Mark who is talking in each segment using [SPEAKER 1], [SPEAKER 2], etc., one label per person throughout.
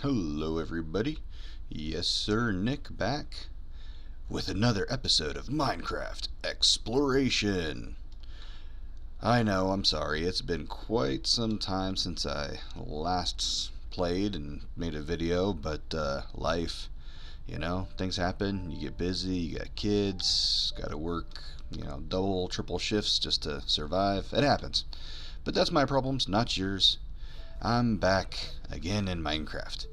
[SPEAKER 1] Hello everybody. Yes sir, Nick back with another episode of Minecraft Exploration. I know, I'm sorry, it's been quite some time since I last played and made a video, but life, things happen, you get busy, you got kids, gotta work, double, triple shifts just to survive. It happens. But that's my problems, not yours. I'm back again in Minecraft.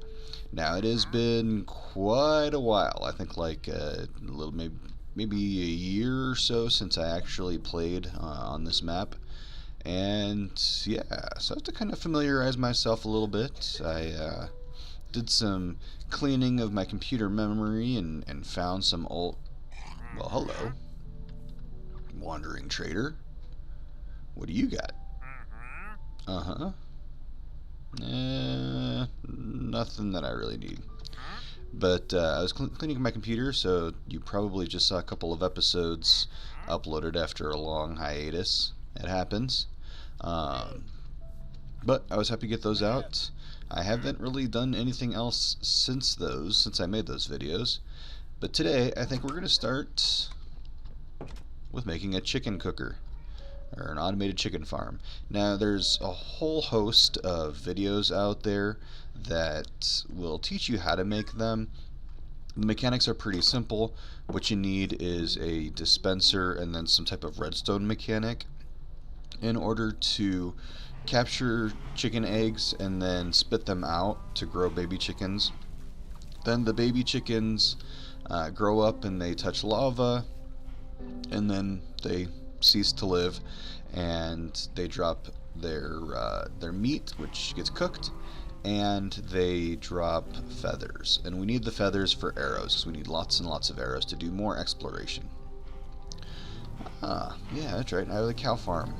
[SPEAKER 1] Now it has been quite a while. I think like a little maybe a year or so since I actually played on this map, and yeah, so I have to kind of familiarize myself a little bit. I did some cleaning of my computer memory and found some old. Well, hello, wandering trader. What do you got? Uh huh. Nothing that I really need. But I was cleaning my computer, so you probably just saw a couple of episodes uploaded after a long hiatus. It happens. But I was happy to get those out. I haven't really done anything else since I made those videos. But today, I think we're going to start with making a chicken cooker, or an automated chicken farm. Now there's a whole host of videos out there that will teach you how to make them. The mechanics are pretty simple. What you need is a dispenser and then some type of redstone mechanic in order to capture chicken eggs and then spit them out to grow baby chickens. Then the baby chickens grow up and they touch lava, and then they cease to live, and they drop their meat, which gets cooked, and they drop feathers. And we need the feathers for arrows, because we need lots and lots of arrows to do more exploration. Yeah, that's right. I have the cow farm.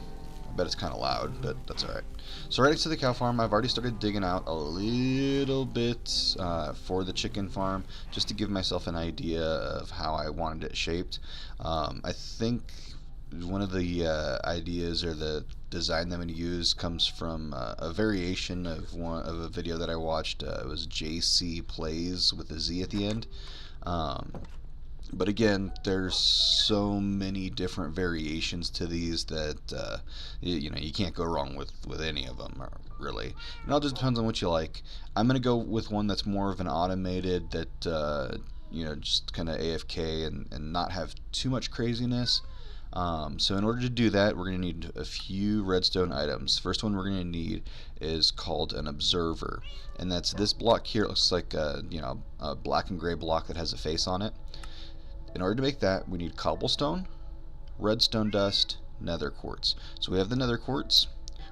[SPEAKER 1] I bet it's kind of loud, but that's alright. So right next to the cow farm, I've already started digging out a little bit for the chicken farm, just to give myself an idea of how I wanted it shaped. I think one of the ideas or the design that I'm going to use comes from a variation of a video that I watched. It was JC Plays with a Z at the end. But again, there's so many different variations to these that you can't go wrong with any of them, really. It all just depends on what you like. I'm gonna go with one that's more of an automated, that just kind of AFK and not have too much craziness. So in order to do that, we're going to need a few redstone items. First one we're going to need is called an observer, and that's this block here. It looks like a black and gray block that has a face on it. In order to make that, we need cobblestone, redstone dust, nether quartz. So we have the nether quartz,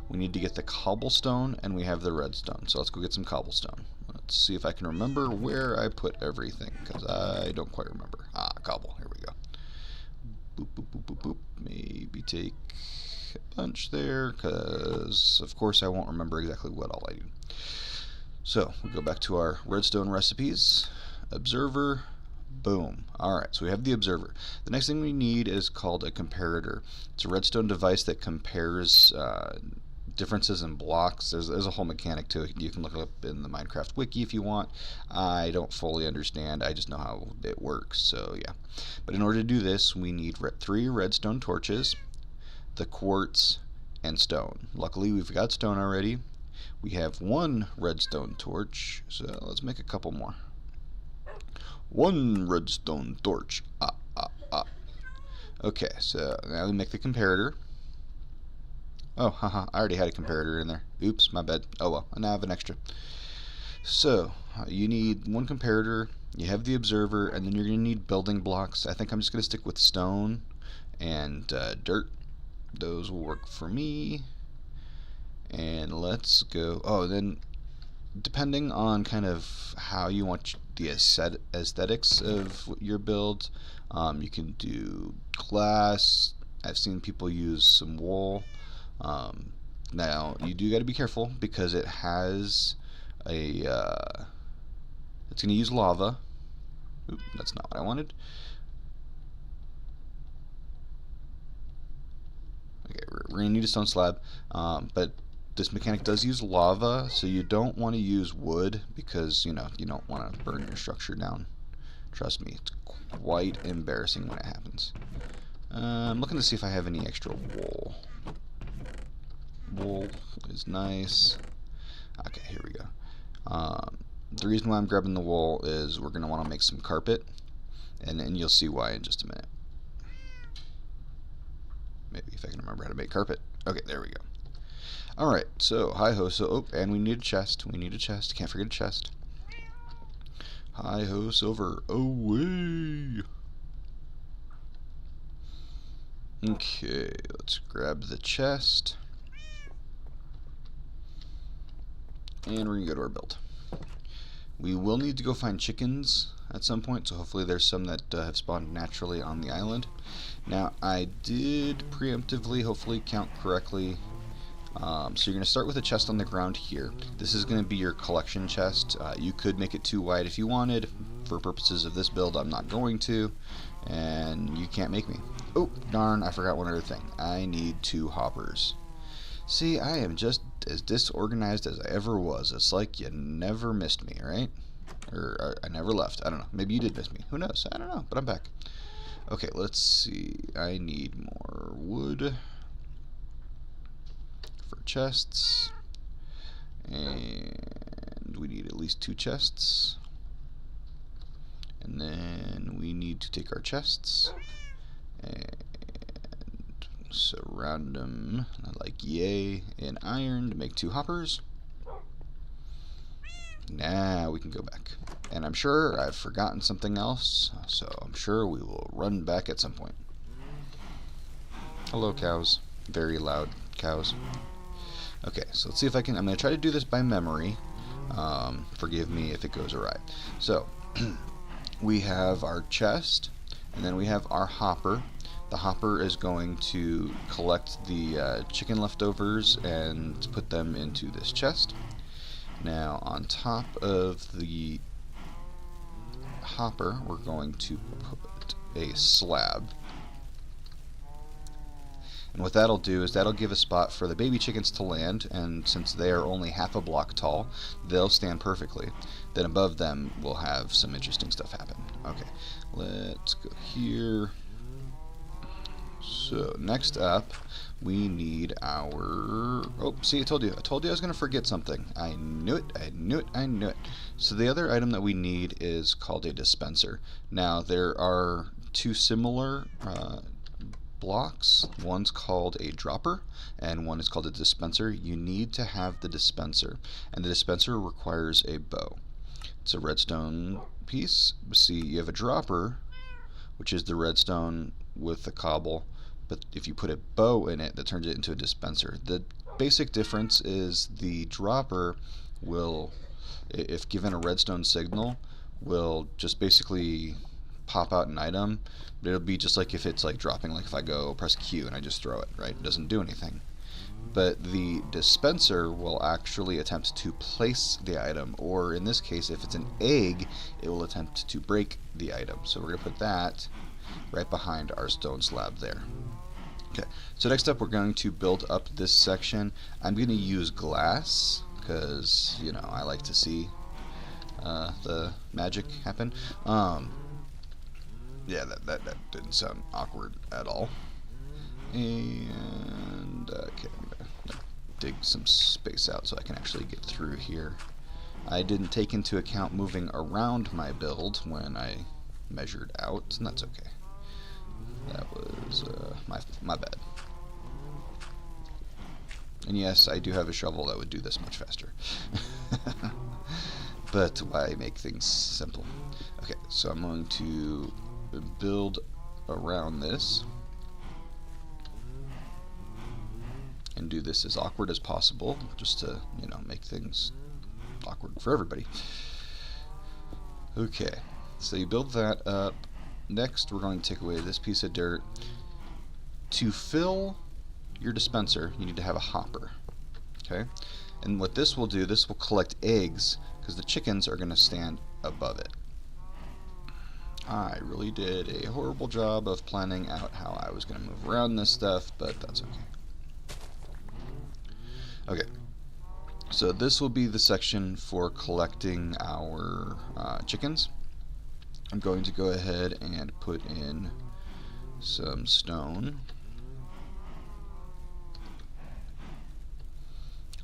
[SPEAKER 1] we need to get the cobblestone, and we have the redstone. So let's go get some cobblestone. Let's see if I can remember where I put everything, because I don't quite remember. Cobble, here we go. Boop, boop, boop, boop, boop. Maybe take a bunch there, because of course I won't remember exactly what all I do. So we go back to our redstone recipes. Observer, boom. Alright, so we have the observer. The next thing we need is called a comparator. It's a redstone device that compares differences in blocks. There's a whole mechanic to it. You can look it up in the Minecraft wiki if you want. I don't fully understand. I just know how it works, so yeah. But in order to do this, we need 3 redstone torches, the quartz, and stone. Luckily, we've got stone already. We have 1 redstone torch, so let's make a couple more. 1 redstone torch. Okay, so now we make the comparator. Oh, haha, I already had a comparator in there. Oops, my bad. Oh well, I now have an extra. So, you need 1 comparator, you have the observer, and then you're going to need building blocks. I think I'm just going to stick with stone and dirt. Those will work for me. And let's go. Oh, then depending on kind of how you want the aesthetics of your build, you can do glass. I've seen people use some wool. Now you do got to be careful because it has a it's going to use lava. Oop, that's not what I wanted. Okay, we're going to need a stone slab, but this mechanic does use lava, so you don't want to use wood because, you know, you don't want to burn your structure down. Trust me, it's quite embarrassing when it happens. I'm looking to see if I have any extra wool. Wool is nice. Okay, here we go. The reason why I'm grabbing the wool is we're going to want to make some carpet, and you'll see why in just a minute. Maybe if I can remember how to make carpet. Okay, there we go. Alright, so, hi-ho, so, oh, and we need a chest. We need a chest. Can't forget a chest. Hi-ho, silver, away! Okay, let's grab the chest. And we're going to go to our build. We will need to go find chickens at some point, so hopefully there's some that have spawned naturally on the island. Now, I did preemptively, hopefully count correctly. So you're going to start with a chest on the ground here. This is going to be your collection chest. You could make it too wide if you wanted. For purposes of this build, I'm not going to. And you can't make me. Oh, darn, I forgot one other thing. I need 2 hoppers. See, I am just as disorganized as I ever was. It's like you never missed me, right? Or I never left. I don't know. Maybe you did miss me. Who knows? I don't know, but I'm back. Okay, let's see. I need more wood for chests. And we need at least 2 chests. And then we need to take our chests and surround them like yay in iron to make 2 hoppers. Now we can go back. And I'm sure I've forgotten something else, so I'm sure we will run back at some point. Hello, cows. Very loud cows. Okay, so let's see if I can. I'm going to try to do this by memory. Forgive me if it goes awry. So, we have our chest, and then we have our hopper. The hopper is going to collect the chicken leftovers and put them into this chest. Now, on top of the hopper, we're going to put a slab. And what that'll do is that'll give a spot for the baby chickens to land, and since they are only half a block tall, they'll stand perfectly. Then above them, we'll have some interesting stuff happen. Okay, let's go here. So, next up, we need our... Oh, see, I told you I was going to forget something. I knew it, I knew it, I knew it. So the other item that we need is called a dispenser. Now, there are 2 similar blocks. One's called a dropper, and one is called a dispenser. You need to have the dispenser, and the dispenser requires a bow. It's a redstone piece. See, you have a dropper, which is the redstone with the cobble, but if you put a bow in it, that turns it into a dispenser. The basic difference is the dropper will, if given a redstone signal, will just basically pop out an item, but it'll be just like if it's like dropping, like if I go press Q and I just throw it, right? It doesn't do anything. But the dispenser will actually attempt to place the item, or in this case, if it's an egg, it will attempt to break the item. So we're going to put that right behind our stone slab there. Okay, so next up we're going to build up this section. I'm going to use glass, because, you know, I like to see the magic happen. Yeah, that didn't sound awkward at all. And, okay, I'm going to dig some space out so I can actually get through here. I didn't take into account moving around my build when I measured out, and that's okay. That was my bad. And yes, I do have a shovel that would do this much faster. But why make things simple? Okay, so I'm going to build around this and do this as awkward as possible, just to, you know, make things awkward for everybody. Okay, so you build that up. Next, we're going to take away this piece of dirt. To fill your dispenser, you need to have a hopper. Okay? And what this will do, this will collect eggs, because the chickens are going to stand above it. I really did a horrible job of planning out how I was going to move around this stuff, but that's okay. Okay, So this will be the section for collecting our chickens. I'm going to go ahead and put in some stone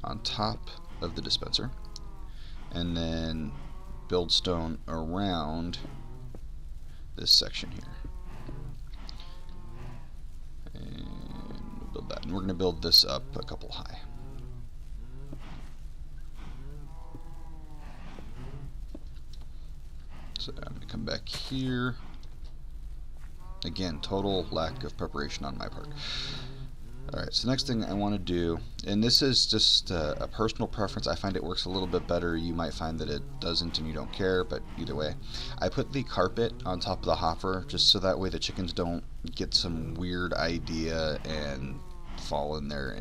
[SPEAKER 1] on top of the dispenser, and then build stone around this section here. And we'll build that. And we're going to build this up a couple high. So I'm going to come back here. Again, total lack of preparation on my part. Alright, so next thing I want to do, and this is just a personal preference, I find it works a little bit better. You might find that it doesn't and you don't care, but either way. I put the carpet on top of the hopper just so that way the chickens don't get some weird idea and fall in there.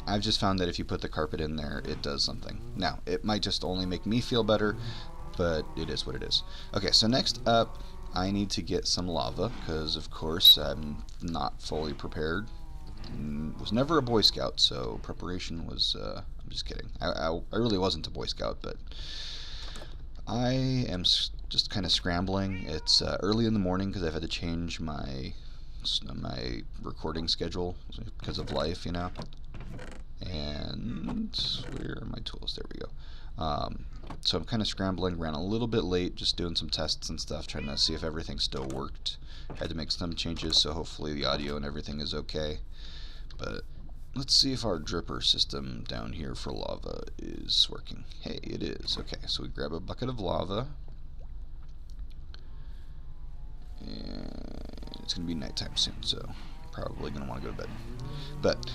[SPEAKER 1] I've just found that if you put the carpet in there, it does something. Now, it might just only make me feel better, but it is what it is. Okay, so next up, I need to get some lava, because of course I'm not fully prepared. Was never a Boy Scout, so preparation was, I'm just kidding. I really wasn't a Boy Scout, but I am just kind of scrambling. It's early in the morning because I've had to change my recording schedule because of life, you know. And where are my tools? There we go. So I'm kind of scrambling, ran a little bit late, just doing some tests and stuff, trying to see if everything still worked. Had to make some changes, so hopefully the audio and everything is okay. But let's see if our dripper system down here for lava is working. Hey, it is. Okay, so we grab a bucket of lava. And it's going to be nighttime soon, so probably going to want to go to bed. But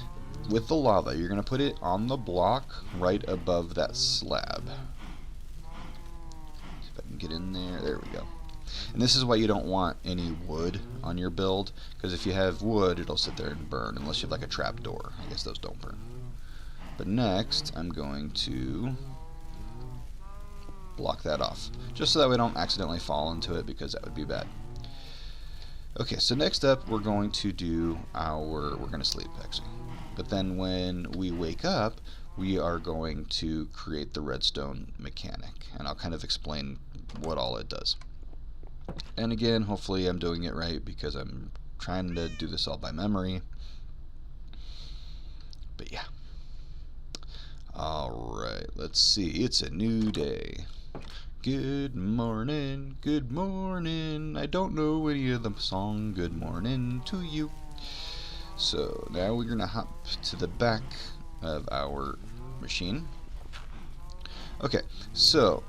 [SPEAKER 1] with the lava, you're going to put it on the block right above that slab. See if I can get in there. There we go. And this is why you don't want any wood on your build, because if you have wood, it'll sit there and burn, unless you have like a trap door. I guess those don't burn. But next, I'm going to block that off, just so that we don't accidentally fall into it, because that would be bad. Okay, so next up, we're going to do we're going to sleep, actually. But then when we wake up, we are going to create the redstone mechanic, and I'll kind of explain what all it does. And again, hopefully I'm doing it right because I'm trying to do this all by memory. But yeah. Alright, let's see. It's a new day. Good morning, good morning. I don't know any of the song Good Morning to You. So now we're going to hop to the back of our machine. Okay, so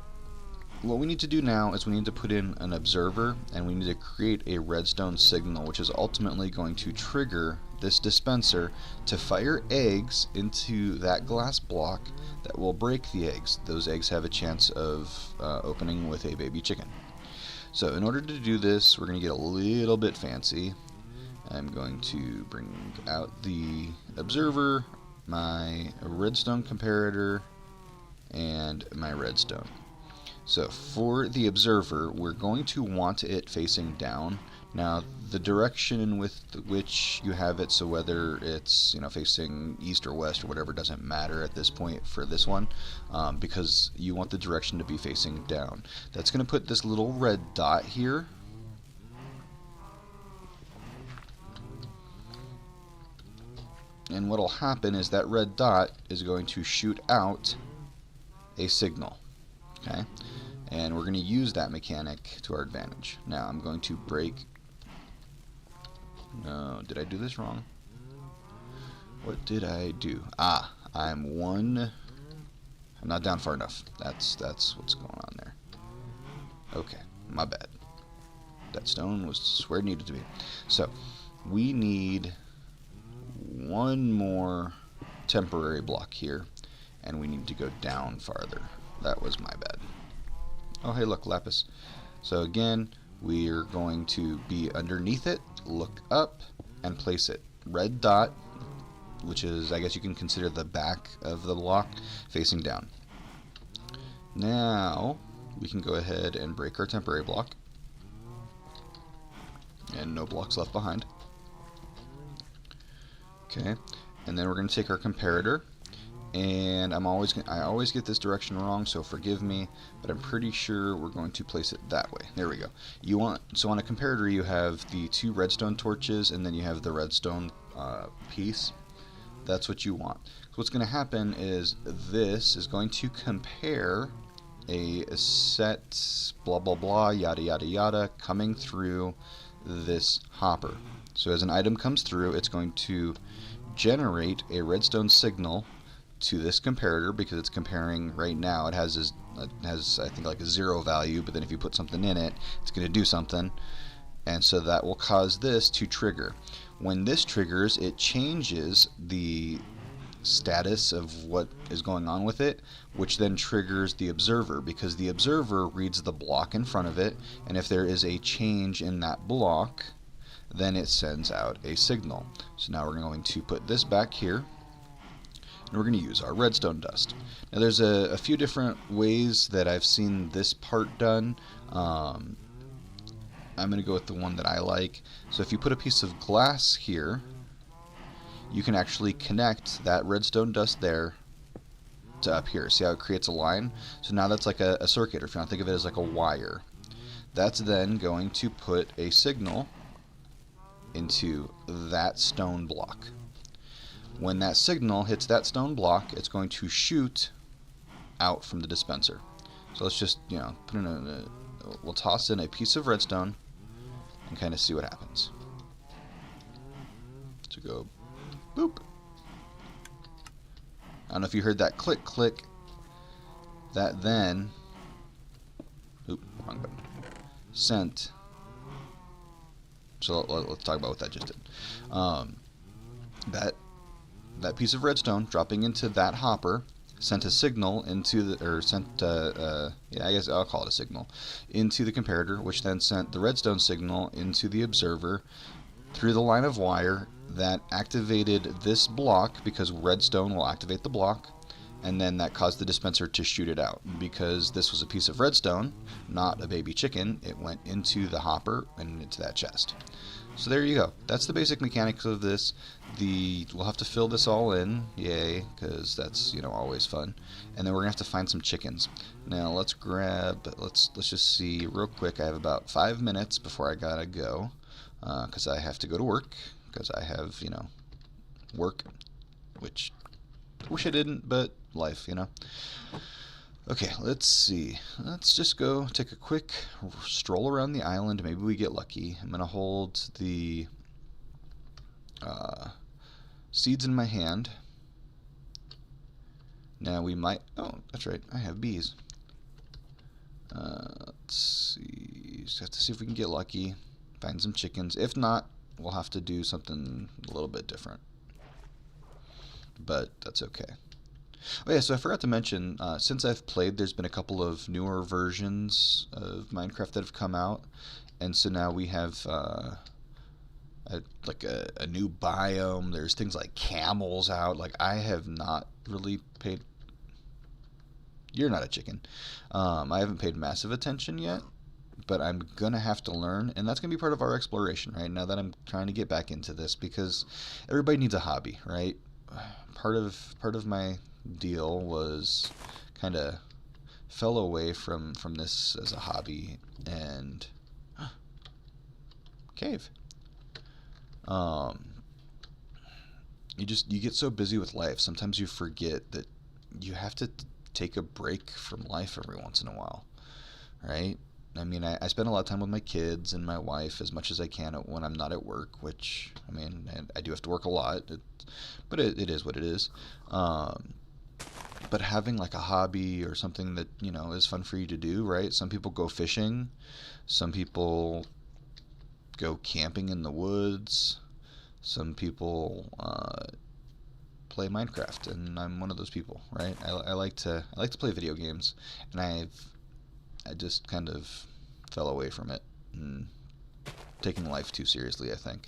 [SPEAKER 1] what we need to do now is we need to put in an observer, and we need to create a redstone signal, which is ultimately going to trigger this dispenser to fire eggs into that glass block that will break the eggs. Those eggs have a chance of opening with a baby chicken. So in order to do this, we're going to get a little bit fancy. I'm going to bring out the observer, my redstone comparator, and my redstone. So for the observer, we're going to want it facing down. Now, the direction in which you have it, so whether it's facing east or west or whatever, doesn't matter at this point for this one, because you want the direction to be facing down. That's going to put this little red dot here. And what'll happen is that red dot is going to shoot out a signal. Okay? And we're going to use that mechanic to our advantage. Now I'm going to break. No, did I do this wrong? What did I do? I'm not down far enough. That's what's going on there. Okay, my bad. That stone was where it needed to be. So we need one more temporary block here, and we need to go down farther. That was my bad. Oh, hey, look, lapis. So again, we're going to be underneath it, look up, and place it. Red dot, which is, I guess you can consider the back of the block, facing down. Now, we can go ahead and break our temporary block. And no blocks left behind. Okay, and then we're going to take our comparator, and I always get this direction wrong, so forgive me, but I'm pretty sure we're going to place it that way. There we go. So on a comparator you have the 2 redstone torches, and then you have the redstone piece. That's what you want. So what's going to happen is this is going to compare a set blah blah blah yada yada yada coming through this hopper. So as an item comes through, it's going to generate a redstone signal to this comparator, because it's comparing right now. It has I think like a 0 value, but then if you put something in it, it's going to do something, and so that will cause this to trigger. When this triggers, it changes the status of what is going on with it, which then triggers the observer, because the observer reads the block in front of it, and if there is a change in that block, then it sends out a signal. So now we're going to put this back here, and we're going to use our redstone dust. Now there's a few different ways that I've seen this part done. I'm going to go with the one that I like. So if you put a piece of glass here, you can actually connect that redstone dust there to up here. See how it creates a line? So now that's like a circuit, or if you want to think of it as like a wire. That's then going to put a signal into that stone block. When that signal hits that stone block, it's going to shoot out from the dispenser. So let's just, put in we'll toss in a piece of redstone and kind of see what happens. So go boop. I don't know if you heard that click click. That then, wrong button, sent. So let's talk about what that just did. That piece of redstone dropping into that hopper sent a signal into the, or sent, I guess I'll call it a signal, into the comparator, which then sent the redstone signal into the observer through the line of wire that activated this block, because redstone will activate the block, and then that caused the dispenser to shoot it out. Because this was a piece of redstone, not a baby chicken, it went into the hopper and into that chest. So there you go. That's the basic mechanics of this. We'll have to fill this all in, yay, because that's always fun. And then we're gonna have to find some chickens. Now let's just see real quick. I have about 5 minutes before I gotta go, because I have to go to work, because I have work, which I wish I didn't, but life, Okay, let's see. Let's just go take a quick stroll around the island. Maybe we get lucky. I'm going to hold the seeds in my hand. Now we might... Oh, that's right. I have bees. Let's see. Just have to see if we can get lucky. Find some chickens. If not, we'll have to do something a little bit different. But that's okay. Oh yeah, so I forgot to mention, since I've played, there's been a couple of newer versions of Minecraft that have come out, and so now we have like a new biome. There's things like camels out. Like, I have not really paid... You're not a chicken. I haven't paid massive attention yet, but I'm gonna have to learn, and that's gonna be part of our exploration, right? Now that I'm trying to get back into this, because everybody needs a hobby, right? Part of my deal was kind of fell away from this as a hobby, and cave. You get so busy with life, sometimes you forget that you have to take a break from life every once in a while, right? I mean, I spend a lot of time with my kids and my wife as much as I can when I'm not at work, which, I mean, I do have to work a lot, but it is what it is. But having like a hobby or something that, is fun for you to do, right? Some people go fishing, some people go camping in the woods, some people play Minecraft, and I'm one of those people, right? I like to play video games, and I just kind of fell away from it and taking life too seriously, I think.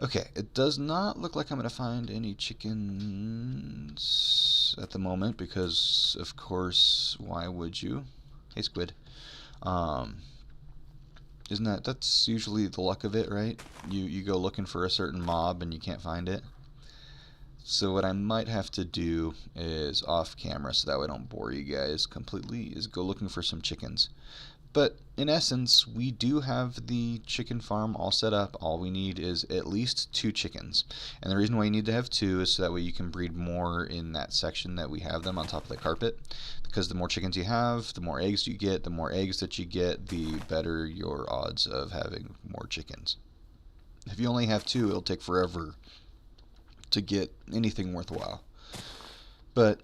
[SPEAKER 1] Okay, it does not look like I'm going to find any chickens at the moment, because, of course, why would you? Hey, squid. That's usually the luck of it, right? You go looking for a certain mob and you can't find it. So what I might have to do is off camera, so that way I don't bore you guys completely, is go looking for some chickens. But in essence, we do have the chicken farm all set up. All we need is at least 2 chickens. And the reason why you need to have 2 is so that way you can breed more in that section that we have them on top of the carpet. Because the more chickens you have, the more eggs you get. The more eggs that you get, the better your odds of having more chickens. If you only have 2, it'll take forever to get anything worthwhile. But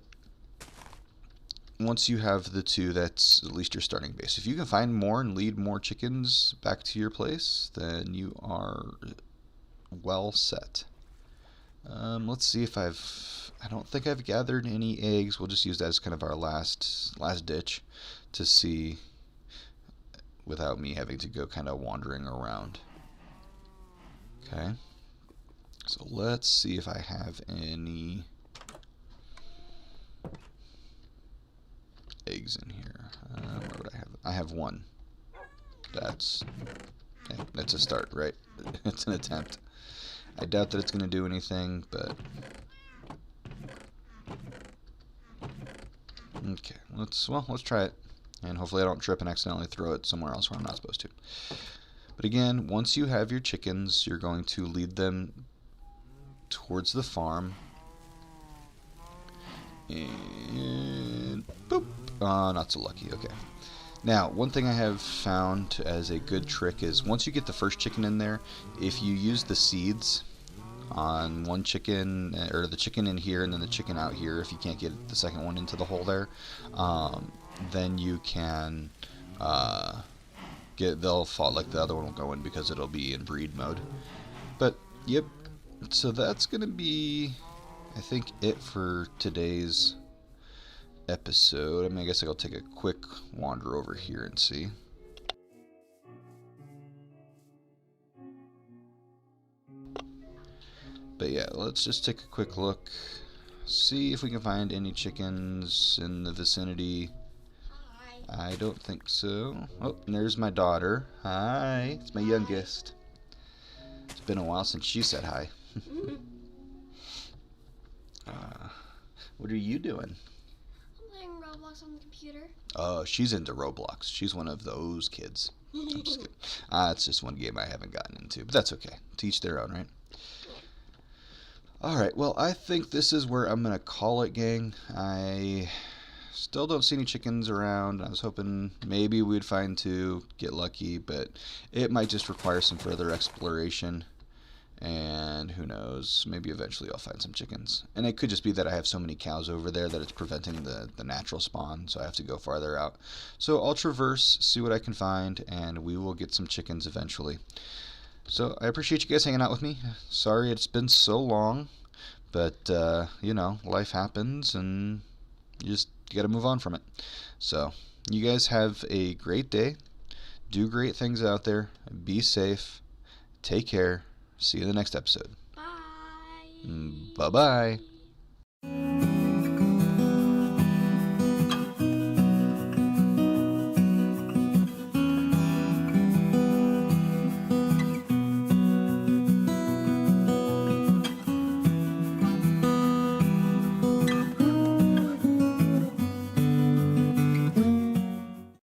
[SPEAKER 1] once you have the 2, that's at least your starting base. If you can find more and lead more chickens back to your place, then you are well set. Let's see if I don't think I've gathered any eggs. We'll just use that as kind of our last ditch to see without me having to go kind of wandering around. Okay. So let's see if I have any eggs in here. Where would I have? I have 1. That's a start, right? It's an attempt. I doubt that it's going to do anything, but okay. Let's try it, and hopefully I don't trip and accidentally throw it somewhere else where I'm not supposed to. But again, once you have your chickens, you're going to lead them towards the farm, and boop. Not so lucky. Okay. Now, one thing I have found as a good trick is once you get the first chicken in there, if you use the seeds on one chicken, or the chicken in here and then the chicken out here, if you can't get the second one into the hole there, then you can they'll fall, like the other one will go in because it'll be in breed mode. But yep, so that's gonna be, I think, it for today's episode. I mean, I guess I'll take a quick wander over here and see. But yeah, let's just take a quick look, see if we can find any chickens in the vicinity. Hi. I don't think so. Oh, and there's my daughter. Hi, it's my youngest. It's been a while since she said hi. What are you doing?
[SPEAKER 2] I'm playing Roblox on the computer.
[SPEAKER 1] Oh, she's into Roblox. She's one of those kids. I'm just kidding. It's just one game I haven't gotten into, but that's okay. To each their own, right? Alright, well, I think this is where I'm going to call it, gang. I still don't see any chickens around. I was hoping maybe we'd find 2, get lucky, but it might just require some further exploration. And who knows, maybe eventually I'll find some chickens. And it could just be that I have so many cows over there that it's preventing the natural spawn, so I have to go farther out. So I'll traverse, see what I can find, and we will get some chickens eventually. So I appreciate you guys hanging out with me. Sorry it's been so long, but you know, life happens and you just gotta move on from it. So you guys have a great day. Do great things out there. Be safe. Take care. See you in the next episode.
[SPEAKER 2] Bye.
[SPEAKER 1] Bye-bye.